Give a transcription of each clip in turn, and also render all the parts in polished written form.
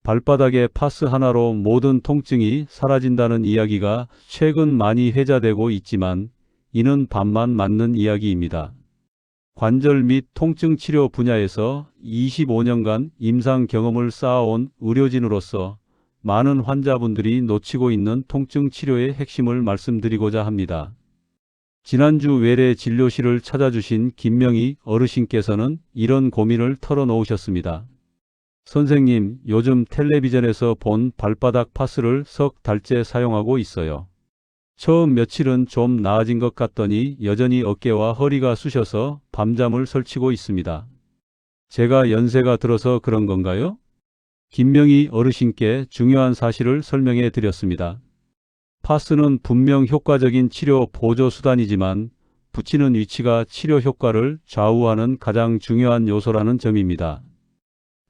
발바닥에 파스 하나로 모든 통증이 사라진다는 이야기가 최근 많이 회자되고 있지만 이는 반만 맞는 이야기입니다. 관절 및 통증 치료 분야에서 25년간 임상 경험을 쌓아온 의료진으로서 많은 환자분들이 놓치고 있는 통증 치료의 핵심을 말씀드리고자 합니다. 지난주 외래 진료실을 찾아주신 김명희 어르신께서는 이런 고민을 털어놓으셨습니다. 선생님, 요즘 텔레비전에서 본 발바닥 파스를 석 달째 사용하고 있어요. 처음 며칠은 좀 나아진 것 같더니 여전히 어깨와 허리가 쑤셔서 밤잠을 설치고 있습니다. 제가 연세가 들어서 그런 건가요? 김명희 어르신께 중요한 사실을 설명해 드렸습니다. 파스는 분명 효과적인 치료 보조 수단이지만 붙이는 위치가 치료 효과를 좌우하는 가장 중요한 요소라는 점입니다.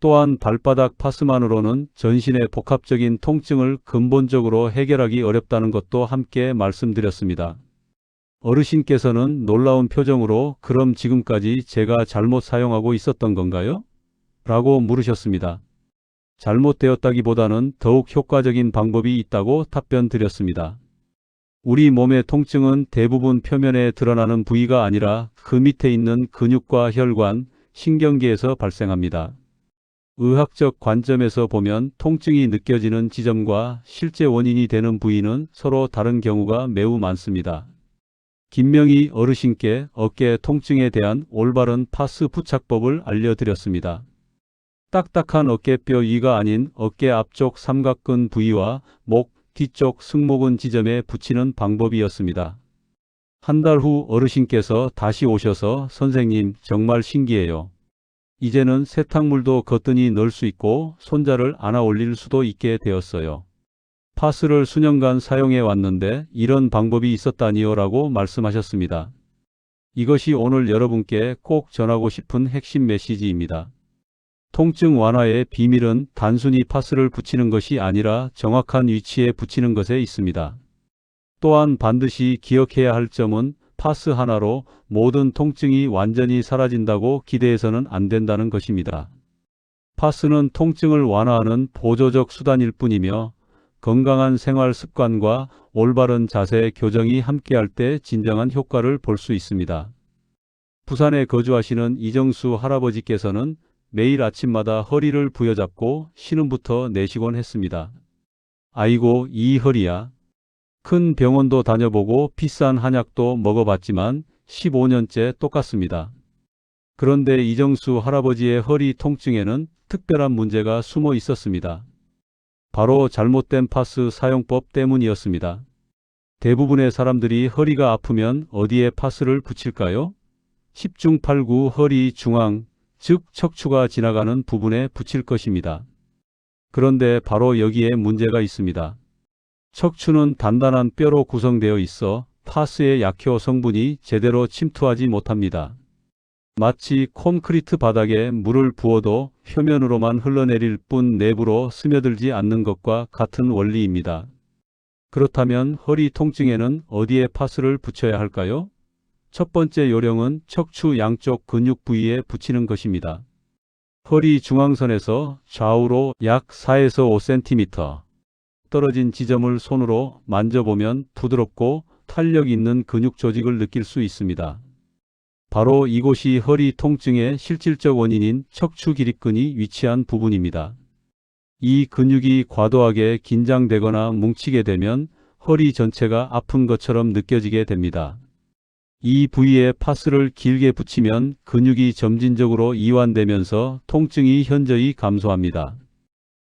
또한 발바닥 파스만으로는 전신의 복합적인 통증을 근본적으로 해결하기 어렵다는 것도 함께 말씀드렸습니다. 어르신께서는 놀라운 표정으로 그럼 지금까지 제가 잘못 사용하고 있었던 건가요? 라고 물으셨습니다. 잘못되었다기보다는 더욱 효과적인 방법이 있다고 답변 드렸습니다. 우리 몸의 통증은 대부분 표면에 드러나는 부위가 아니라 그 밑에 있는 근육과 혈관, 신경계에서 발생합니다. 의학적 관점에서 보면 통증이 느껴지는 지점과 실제 원인이 되는 부위는 서로 다른 경우가 매우 많습니다. 김명희 어르신께 어깨 통증에 대한 올바른 파스 부착법을 알려드렸습니다. 딱딱한 어깨뼈 위가 아닌 어깨 앞쪽 삼각근 부위와 목 뒤쪽 승모근 지점에 붙이는 방법이었습니다. 한 달 후 어르신께서 다시 오셔서 선생님 정말 신기해요. 이제는 세탁물도 거뜬히 넣을 수 있고 손자를 안아 올릴 수도 있게 되었어요. 파스를 수년간 사용해 왔는데 이런 방법이 있었다니요 라고 말씀하셨습니다. 이것이 오늘 여러분께 꼭 전하고 싶은 핵심 메시지입니다. 통증 완화의 비밀은 단순히 파스를 붙이는 것이 아니라 정확한 위치에 붙이는 것에 있습니다. 또한 반드시 기억해야 할 점은 파스 하나로 모든 통증이 완전히 사라진다고 기대해서는 안 된다는 것입니다. 파스는 통증을 완화하는 보조적 수단일 뿐이며 건강한 생활 습관과 올바른 자세 교정이 함께할 때 진정한 효과를 볼 수 있습니다. 부산에 거주하시는 이정수 할아버지께서는 매일 아침마다 허리를 부여잡고 신음부터 내쉬곤 했습니다. 아이고 이 허리야. 큰 병원도 다녀보고 비싼 한약도 먹어봤지만 15년째 똑같습니다. 그런데 이정수 할아버지의 허리 통증에는 특별한 문제가 숨어 있었습니다. 바로 잘못된 파스 사용법 때문이었습니다. 대부분의 사람들이 허리가 아프면 어디에 파스를 붙일까요? 10중 8구 허리 중앙, 즉 척추가 지나가는 부분에 붙일 것입니다. 그런데 바로 여기에 문제가 있습니다. 척추는 단단한 뼈로 구성되어 있어 파스의 약효 성분이 제대로 침투하지 못합니다. 마치 콘크리트 바닥에 물을 부어도 표면으로만 흘러내릴 뿐 내부로 스며들지 않는 것과 같은 원리입니다. 그렇다면 허리 통증에는 어디에 파스를 붙여야 할까요? 첫 번째 요령은 척추 양쪽 근육 부위에 붙이는 것입니다. 허리 중앙선에서 좌우로 약 4에서 5cm 떨어진 지점을 손으로 만져보면 부드럽고 탄력 있는 근육 조직을 느낄 수 있습니다. 바로 이곳이 허리 통증의 실질적 원인인 척추 기립근이 위치한 부분입니다. 이 근육이 과도하게 긴장되거나 뭉치게 되면 허리 전체가 아픈 것처럼 느껴지게 됩니다. 이 부위에 파스를 길게 붙이면 근육이 점진적으로 이완되면서 통증이 현저히 감소합니다.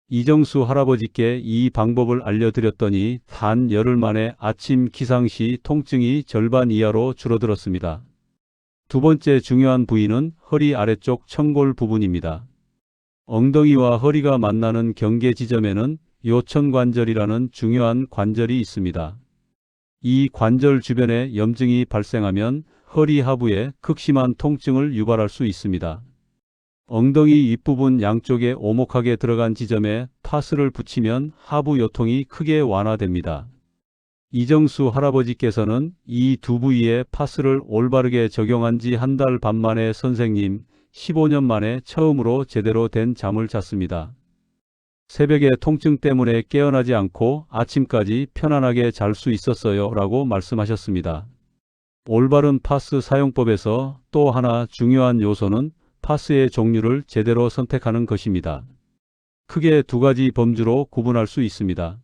이정수 할아버지께 이 방법을 알려드렸더니 단 열흘 만에 아침 기상 시 통증이 절반 이하로 줄어들었습니다. 두 번째 중요한 부위는 허리 아래쪽 청골 부분입니다. 엉덩이와 허리가 만나는 경계 지점에는 요천관절이라는 중요한 관절이 있습니다. 이 관절 주변에 염증이 발생하면 허리 하부에 극심한 통증을 유발할 수 있습니다. 엉덩이 윗부분 양쪽에 오목하게 들어간 지점에 파스를 붙이면 하부 요통이 크게 완화됩니다. 이정수 할아버지께서는 이 두 부위에 파스를 올바르게 적용한 지 한 달 반 만에 선생님 15년 만에 처음으로 제대로 된 잠을 잤습니다. 새벽에 통증 때문에 깨어나지 않고 아침까지 편안하게 잘 수 있었어요 라고 말씀하셨습니다. 올바른 파스 사용법에서 또 하나 중요한 요소는 파스의 종류를 제대로 선택하는 것입니다. 크게 두 가지 범주로 구분할 수 있습니다.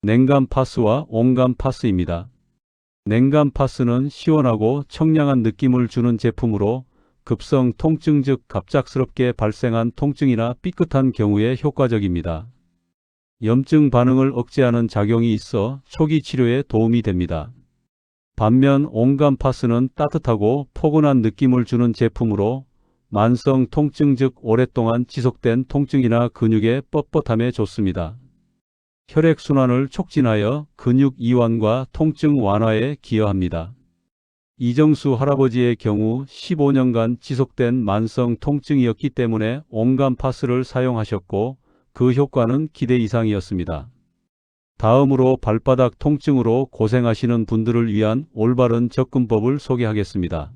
냉감 파스와 온감 파스입니다. 냉감 파스는 시원하고 청량한 느낌을 주는 제품으로 급성 통증 즉 갑작스럽게 발생한 통증이나 삐끗한 경우에 효과적입니다. 염증 반응을 억제하는 작용이 있어 초기 치료에 도움이 됩니다. 반면 온감 파스는 따뜻하고 포근한 느낌을 주는 제품으로 만성 통증 즉 오랫동안 지속된 통증이나 근육의 뻣뻣함에 좋습니다. 혈액순환을 촉진하여 근육 이완과 통증 완화에 기여합니다. 이정수 할아버지의 경우 15년간 지속된 만성 통증이었기 때문에 온감 파스를 사용하셨고 그 효과는 기대 이상이었습니다. 다음으로 발바닥 통증으로 고생하시는 분들을 위한 올바른 접근법을 소개하겠습니다.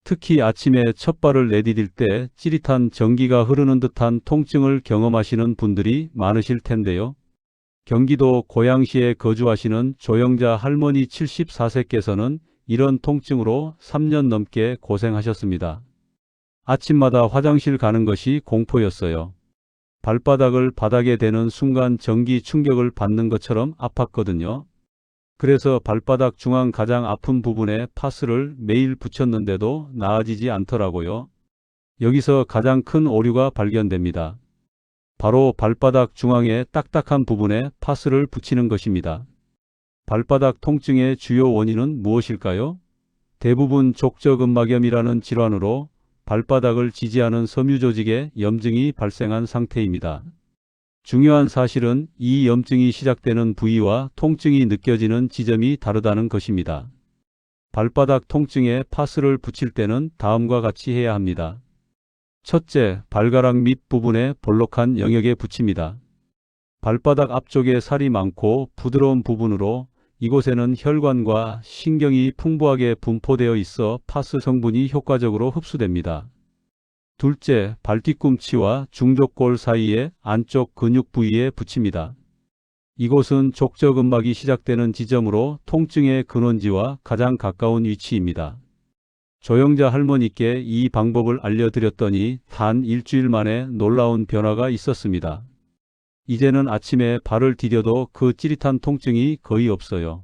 특히 아침에 첫 발을 내디딜 때 찌릿한 전기가 흐르는 듯한 통증을 경험하시는 분들이 많으실 텐데요. 경기도 고양시에 거주하시는 조영자 할머니 74세께서는 이런 통증으로 3년 넘게 고생하셨습니다. 아침마다 화장실 가는 것이 공포였어요. 발바닥을 바닥에 대는 순간 전기 충격을 받는 것처럼 아팠거든요. 그래서 발바닥 중앙 가장 아픈 부분에 파스를 매일 붙였는데도 나아지지 않더라고요. 여기서 가장 큰 오류가 발견됩니다. 바로 발바닥 중앙의 딱딱한 부분에 파스를 붙이는 것입니다. 발바닥 통증의 주요 원인은 무엇일까요? 대부분 족저근막염이라는 질환으로 발바닥을 지지하는 섬유 조직에 염증이 발생한 상태입니다. 중요한 사실은 이 염증이 시작되는 부위와 통증이 느껴지는 지점이 다르다는 것입니다. 발바닥 통증에 파스를 붙일 때는 다음과 같이 해야 합니다. 첫째, 발가락 밑 부분에 볼록한 영역에 붙입니다. 발바닥 앞쪽에 살이 많고 부드러운 부분으로 이곳에는 혈관과 신경이 풍부하게 분포되어 있어 파스 성분이 효과적으로 흡수됩니다. 둘째, 발뒤꿈치와 중족골 사이의 안쪽 근육 부위에 붙입니다. 이곳은 족저근막이 시작되는 지점으로 통증의 근원지와 가장 가까운 위치입니다. 조영자 할머니께 이 방법을 알려드렸더니 단 일주일 만에 놀라운 변화가 있었습니다. 이제는 아침에 발을 디뎌도 그 찌릿한 통증이 거의 없어요.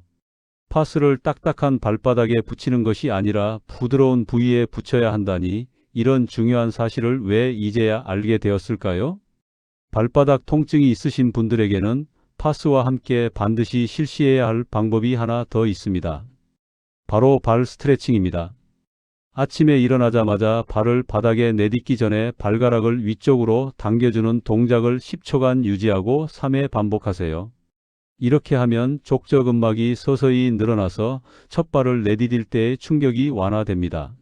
파스를 딱딱한 발바닥에 붙이는 것이 아니라 부드러운 부위에 붙여야 한다니 이런 중요한 사실을 왜 이제야 알게 되었을까요? 발바닥 통증이 있으신 분들에게는 파스와 함께 반드시 실시해야 할 방법이 하나 더 있습니다. 바로 발 스트레칭입니다. 아침에 일어나자마자 발을 바닥에 내딛기 전에 발가락을 위쪽으로 당겨주는 동작을 10초간 유지하고 3회 반복하세요. 이렇게 하면 족저근막이 서서히 늘어나서 첫 발을 내디딜 때의 충격이 완화됩니다.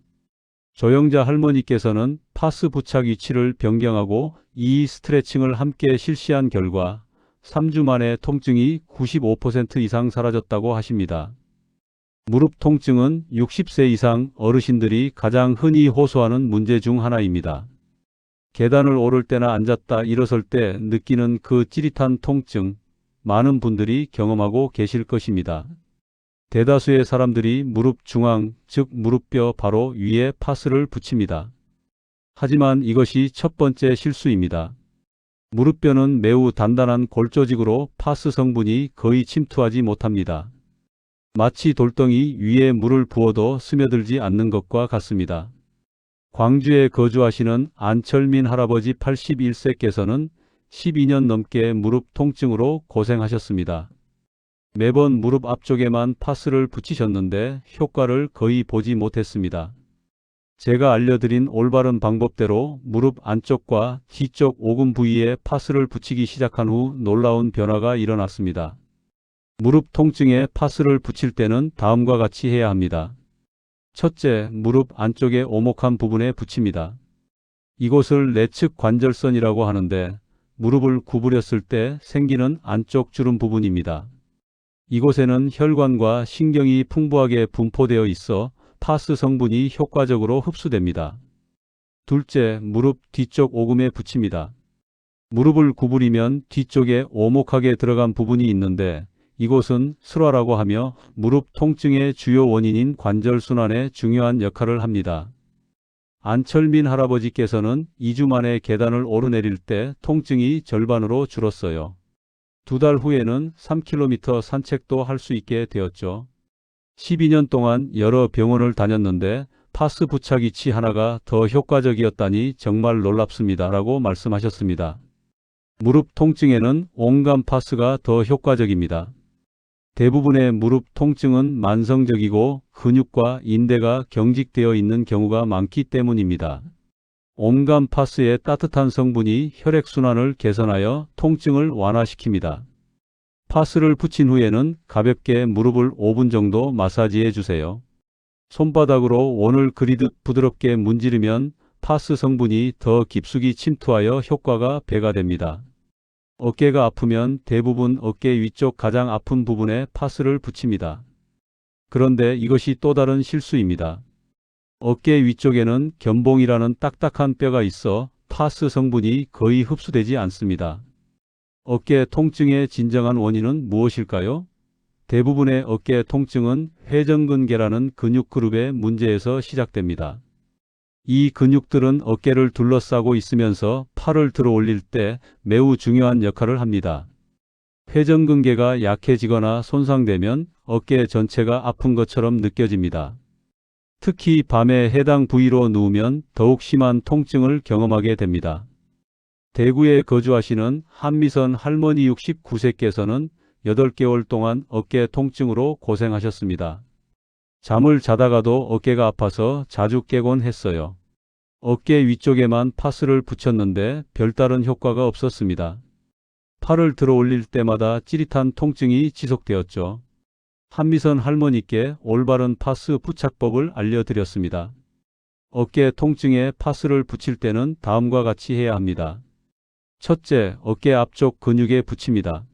조영자 할머니께서는 파스 부착 위치를 변경하고 이 스트레칭을 함께 실시한 결과 3주 만에 통증이 95% 이상 사라졌다고 하십니다. 무릎 통증은 60세 이상 어르신들이 가장 흔히 호소하는 문제 중 하나입니다. 계단을 오를 때나 앉았다 일어설 때 느끼는 그 찌릿한 통증, 많은 분들이 경험하고 계실 것입니다. 대다수의 사람들이 무릎 중앙, 즉 무릎뼈 바로 위에 파스를 붙입니다. 하지만 이것이 첫 번째 실수입니다. 무릎뼈는 매우 단단한 골조직으로 파스 성분이 거의 침투하지 못합니다. 마치 돌덩이 위에 물을 부어도 스며들지 않는 것과 같습니다. 광주에 거주하시는 안철민 할아버지 81세께서는 12년 넘게 무릎 통증으로 고생하셨습니다. 매번 무릎 앞쪽에만 파스를 붙이셨는데 효과를 거의 보지 못했습니다. 제가 알려드린 올바른 방법대로 무릎 안쪽과 뒤쪽 오금 부위에 파스를 붙이기 시작한 후 놀라운 변화가 일어났습니다. 무릎 통증에 파스를 붙일 때는 다음과 같이 해야 합니다. 첫째, 무릎 안쪽의 오목한 부분에 붙입니다. 이곳을 내측 관절선이라고 하는데 무릎을 구부렸을 때 생기는 안쪽 주름 부분입니다. 이곳에는 혈관과 신경이 풍부하게 분포되어 있어 파스 성분이 효과적으로 흡수됩니다. 둘째, 무릎 뒤쪽 오금에 붙입니다. 무릎을 구부리면 뒤쪽에 오목하게 들어간 부분이 있는데 이곳은 슬화라고 하며 무릎 통증의 주요 원인인 관절순환에 중요한 역할을 합니다. 안철민 할아버지께서는 2주 만에 계단을 오르내릴 때 통증이 절반으로 줄었어요. 2달 후에는 3km 산책도 할 수 있게 되었죠. 12년 동안 여러 병원을 다녔는데 파스 부착이치 하나가 더 효과적이었다니 정말 놀랍습니다. 라고 말씀하셨습니다. 무릎 통증에는 온감 파스가 더 효과적입니다. 대부분의 무릎 통증은 만성적이고 근육과 인대가 경직되어 있는 경우가 많기 때문입니다. 온감 파스의 따뜻한 성분이 혈액순환을 개선하여 통증을 완화시킵니다. 파스를 붙인 후에는 가볍게 무릎을 5분 정도 마사지해 주세요. 손바닥으로 원을 그리듯 부드럽게 문지르면 파스 성분이 더 깊숙이 침투하여 효과가 배가 됩니다. 어깨가 아프면 대부분 어깨 위쪽 가장 아픈 부분에 파스를 붙입니다. 그런데 이것이 또 다른 실수입니다. 어깨 위쪽에는 견봉이라는 딱딱한 뼈가 있어 파스 성분이 거의 흡수되지 않습니다. 어깨 통증의 진정한 원인은 무엇일까요? 대부분의 어깨 통증은 회전근개라는 근육 그룹의 문제에서 시작됩니다. 이 근육들은 어깨를 둘러싸고 있으면서 팔을 들어 올릴 때 매우 중요한 역할을 합니다. 회전근개가 약해지거나 손상되면 어깨 전체가 아픈 것처럼 느껴집니다. 특히 밤에 해당 부위로 누우면 더욱 심한 통증을 경험하게 됩니다. 대구에 거주하시는 한미선 할머니 69세께서는 8개월 동안 어깨 통증으로 고생하셨습니다. 잠을 자다가도 어깨가 아파서 자주 깨곤 했어요. 어깨 위쪽에만 파스를 붙였는데 별다른 효과가 없었습니다. 팔을 들어 올릴 때마다 찌릿한 통증이 지속되었죠. 한미선 할머니께 올바른 파스 부착법을 알려드렸습니다. 어깨 통증에 파스를 붙일 때는 다음과 같이 해야 합니다. 첫째, 어깨 앞쪽 근육에 붙입니다.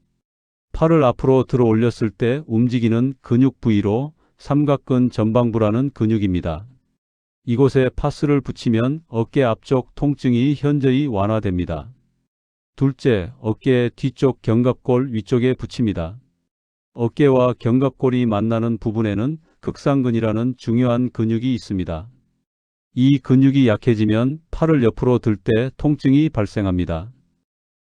팔을 앞으로 들어 올렸을 때 움직이는 근육 부위로 삼각근 전방부라는 근육입니다. 이곳에 파스를 붙이면 어깨 앞쪽 통증이 현저히 완화됩니다. 둘째, 어깨 뒤쪽 견갑골 위쪽에 붙입니다. 어깨와 견갑골이 만나는 부분에는 극상근이라는 중요한 근육이 있습니다. 이 근육이 약해지면 팔을 옆으로 들 때 통증이 발생합니다.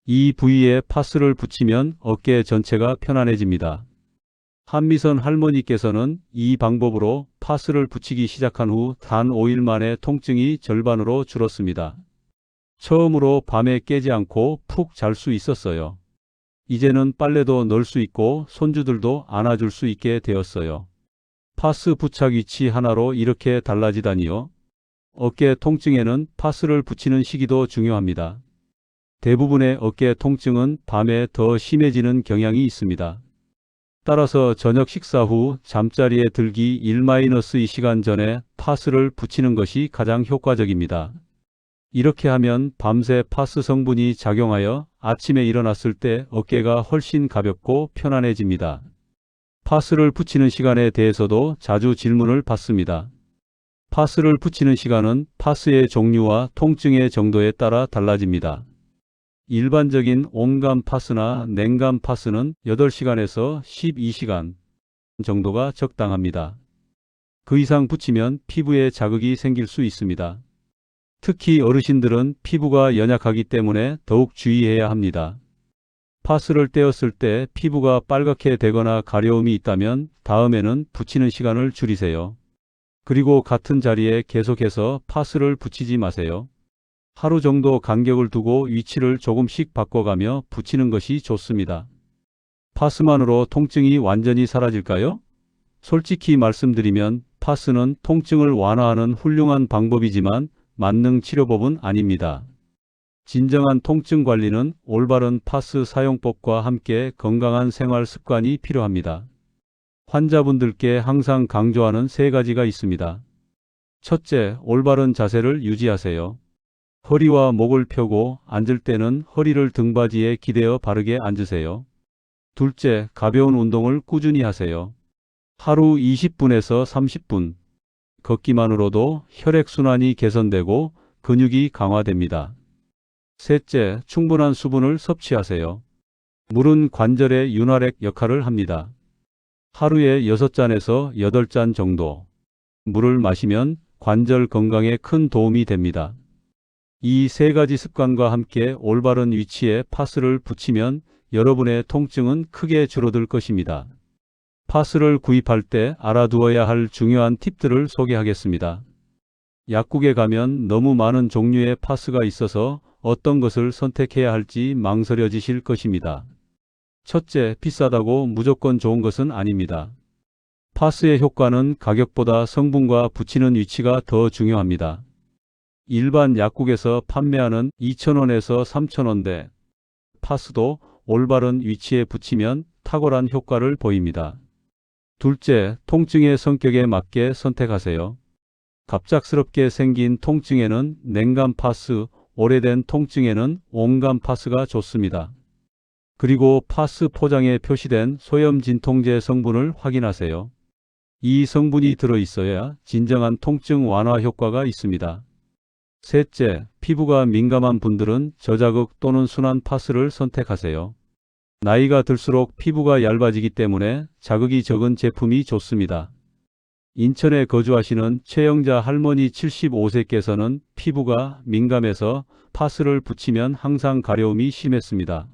이 부위에 파스를 붙이면 어깨 전체가 편안해집니다. 한미선 할머니께서는 이 방법으로 파스를 붙이기 시작한 후 단 5일 만에 통증이 절반으로 줄었습니다. 처음으로 밤에 깨지 않고 푹 잘 수 있었어요. 이제는 빨래도 넣을 수 있고 손주들도 안아줄 수 있게 되었어요. 파스 부착 위치 하나로 이렇게 달라지다니요. 어깨 통증에는 파스를 붙이는 시기도 중요합니다. 대부분의 어깨 통증은 밤에 더 심해지는 경향이 있습니다. 따라서 저녁 식사 후 잠자리에 들기 1-2시간 전에 파스를 붙이는 것이 가장 효과적입니다. 이렇게 하면 밤새 파스 성분이 작용하여 아침에 일어났을 때 어깨가 훨씬 가볍고 편안해집니다. 파스를 붙이는 시간에 대해서도 자주 질문을 받습니다. 파스를 붙이는 시간은 파스의 종류와 통증의 정도에 따라 달라집니다. 일반적인 온감 파스나 냉감 파스는 8시간에서 12시간 정도가 적당합니다. 그 이상 붙이면 피부에 자극이 생길 수 있습니다. 특히 어르신들은 피부가 연약하기 때문에 더욱 주의해야 합니다. 파스를 떼었을 때 피부가 빨갛게 되거나 가려움이 있다면 다음에는 붙이는 시간을 줄이세요. 그리고 같은 자리에 계속해서 파스를 붙이지 마세요. 하루 정도 간격을 두고 위치를 조금씩 바꿔가며 붙이는 것이 좋습니다. 파스만으로 통증이 완전히 사라질까요? 솔직히 말씀드리면 파스는 통증을 완화하는 훌륭한 방법이지만 만능 치료법은 아닙니다. 진정한 통증 관리는 올바른 파스 사용법과 함께 건강한 생활 습관이 필요합니다. 환자분들께 항상 강조하는 3가지가 있습니다. 첫째, 올바른 자세를 유지하세요. 허리와 목을 펴고 앉을 때는 허리를 등받이에 기대어 바르게 앉으세요. 둘째, 가벼운 운동을 꾸준히 하세요. 하루 20분에서 30분. 걷기만으로도 혈액순환이 개선되고 근육이 강화됩니다. 셋째, 충분한 수분을 섭취하세요. 물은 관절의 윤활액 역할을 합니다. 하루에 6잔에서 8잔 정도 물을 마시면 관절 건강에 큰 도움이 됩니다. 이 세 가지 습관과 함께 올바른 위치에 파스를 붙이면 여러분의 통증은 크게 줄어들 것입니다. 파스를 구입할 때 알아두어야 할 중요한 팁들을 소개하겠습니다. 약국에 가면 너무 많은 종류의 파스가 있어서 어떤 것을 선택해야 할지 망설여지실 것입니다. 첫째, 비싸다고 무조건 좋은 것은 아닙니다. 파스의 효과는 가격보다 성분과 붙이는 위치가 더 중요합니다. 일반 약국에서 판매하는 2,000원에서 3,000원대 파스도 올바른 위치에 붙이면 탁월한 효과를 보입니다. 둘째, 통증의 성격에 맞게 선택하세요. 갑작스럽게 생긴 통증에는 냉감 파스, 오래된 통증에는 온감 파스가 좋습니다. 그리고 파스 포장에 표시된 소염 진통제 성분을 확인하세요. 이 성분이 들어있어야 진정한 통증 완화 효과가 있습니다. 셋째, 피부가 민감한 분들은 저자극 또는 순한 파스를 선택하세요. 나이가 들수록 피부가 얇아지기 때문에 자극이 적은 제품이 좋습니다. 인천에 거주하시는 최영자 할머니 75세께서는 피부가 민감해서 파스를 붙이면 항상 가려움이 심했습니다.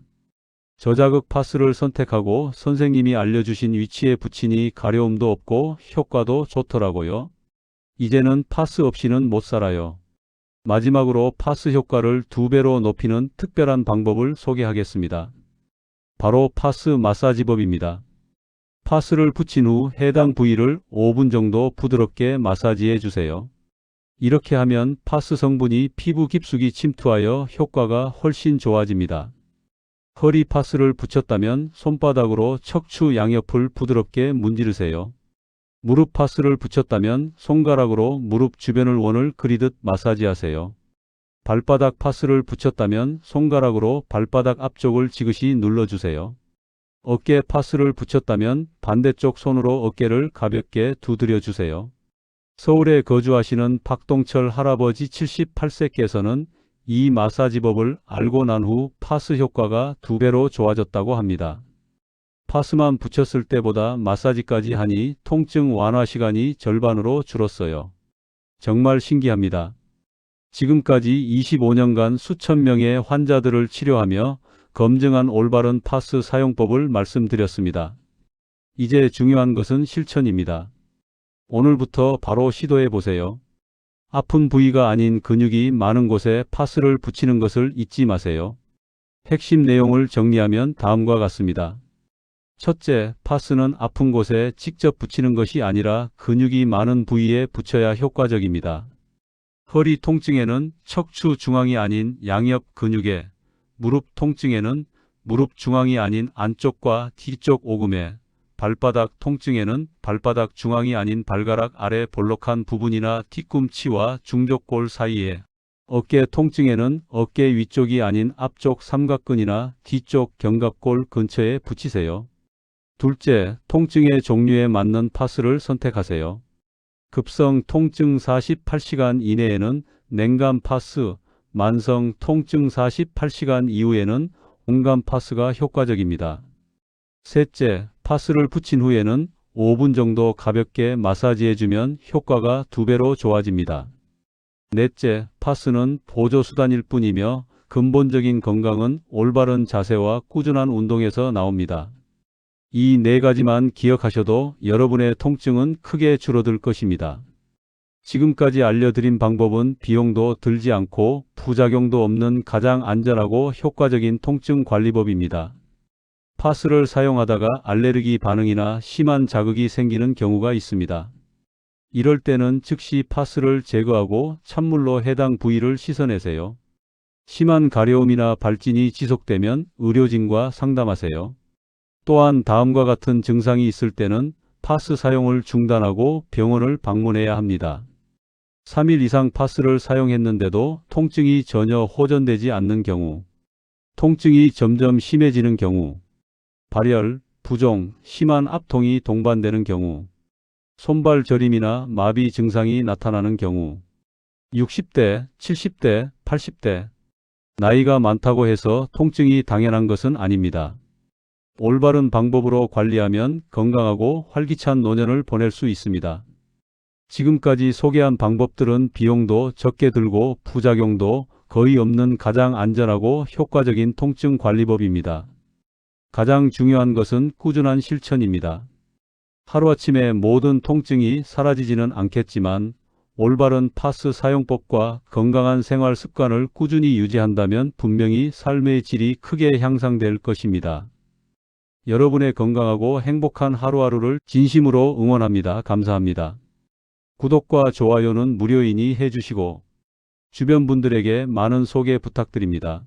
저자극 파스를 선택하고 선생님이 알려주신 위치에 붙이니 가려움도 없고 효과도 좋더라고요. 이제는 파스 없이는 못 살아요. 마지막으로 파스 효과를 2배로 높이는 특별한 방법을 소개하겠습니다. 바로 파스 마사지법입니다. 파스를 붙인 후 해당 부위를 5분 정도 부드럽게 마사지해 주세요. 이렇게 하면 파스 성분이 피부 깊숙이 침투하여 효과가 훨씬 좋아집니다. 허리 파스를 붙였다면 손바닥으로 척추 양옆을 부드럽게 문지르세요. 무릎 파스를 붙였다면 손가락으로 무릎 주변을 원을 그리듯 마사지하세요. 발바닥 파스를 붙였다면 손가락으로 발바닥 앞쪽을 지그시 눌러주세요. 어깨 파스를 붙였다면 반대쪽 손으로 어깨를 가볍게 두드려 주세요. 서울에 거주하시는 박동철 할아버지 78세께서는 이 마사지법을 알고 난 후 파스 효과가 2배로 좋아졌다고 합니다. 파스만 붙였을 때보다 마사지까지 하니 통증 완화 시간이 절반으로 줄었어요. 정말 신기합니다. 지금까지 25년간 수천 명의 환자들을 치료하며 검증한 올바른 파스 사용법을 말씀드렸습니다. 이제 중요한 것은 실천입니다. 오늘부터 바로 시도해 보세요. 아픈 부위가 아닌 근육이 많은 곳에 파스를 붙이는 것을 잊지 마세요. 핵심 내용을 정리하면 다음과 같습니다. 첫째, 파스는 아픈 곳에 직접 붙이는 것이 아니라 근육이 많은 부위에 붙여야 효과적입니다. 허리 통증에는 척추 중앙이 아닌 양옆 근육에, 무릎 통증에는 무릎 중앙이 아닌 안쪽과 뒤쪽 오금에, 발바닥 통증에는 발바닥 중앙이 아닌 발가락 아래 볼록한 부분이나 뒤꿈치와 중족골 사이에, 어깨 통증에는 어깨 위쪽이 아닌 앞쪽 삼각근이나 뒤쪽 견갑골 근처에 붙이세요. 둘째, 통증의 종류에 맞는 파스를 선택하세요. 급성 통증 48시간 이내에는 냉감 파스, 만성 통증 48시간 이후에는 온감 파스가 효과적입니다. 셋째, 파스를 붙인 후에는 5분 정도 가볍게 마사지해주면 효과가 2배로 좋아집니다. 넷째, 파스는 보조수단일 뿐이며 근본적인 건강은 올바른 자세와 꾸준한 운동에서 나옵니다. 이 4가지만 기억하셔도 여러분의 통증은 크게 줄어들 것입니다. 지금까지 알려드린 방법은 비용도 들지 않고 부작용도 없는 가장 안전하고 효과적인 통증 관리법입니다. 파스를 사용하다가 알레르기 반응이나 심한 자극이 생기는 경우가 있습니다. 이럴 때는 즉시 파스를 제거하고 찬물로 해당 부위를 씻어내세요. 심한 가려움이나 발진이 지속되면 의료진과 상담하세요. 또한 다음과 같은 증상이 있을 때는 파스 사용을 중단하고 병원을 방문해야 합니다. 3일 이상 파스를 사용했는데도 통증이 전혀 호전되지 않는 경우, 통증이 점점 심해지는 경우, 발열, 부종, 심한 압통이 동반되는 경우, 손발 저림이나 마비 증상이 나타나는 경우, 60대, 70대, 80대, 나이가 많다고 해서 통증이 당연한 것은 아닙니다. 올바른 방법으로 관리하면 건강하고 활기찬 노년을 보낼 수 있습니다. 지금까지 소개한 방법들은 비용도 적게 들고 부작용도 거의 없는 가장 안전하고 효과적인 통증 관리법입니다. 가장 중요한 것은 꾸준한 실천입니다. 하루아침에 모든 통증이 사라지지는 않겠지만 올바른 파스 사용법과 건강한 생활 습관을 꾸준히 유지한다면 분명히 삶의 질이 크게 향상될 것입니다. 여러분의 건강하고 행복한 하루하루를 진심으로 응원합니다. 감사합니다. 구독과 좋아요는 무료이니 해주시고 주변 분들에게 많은 소개 부탁드립니다.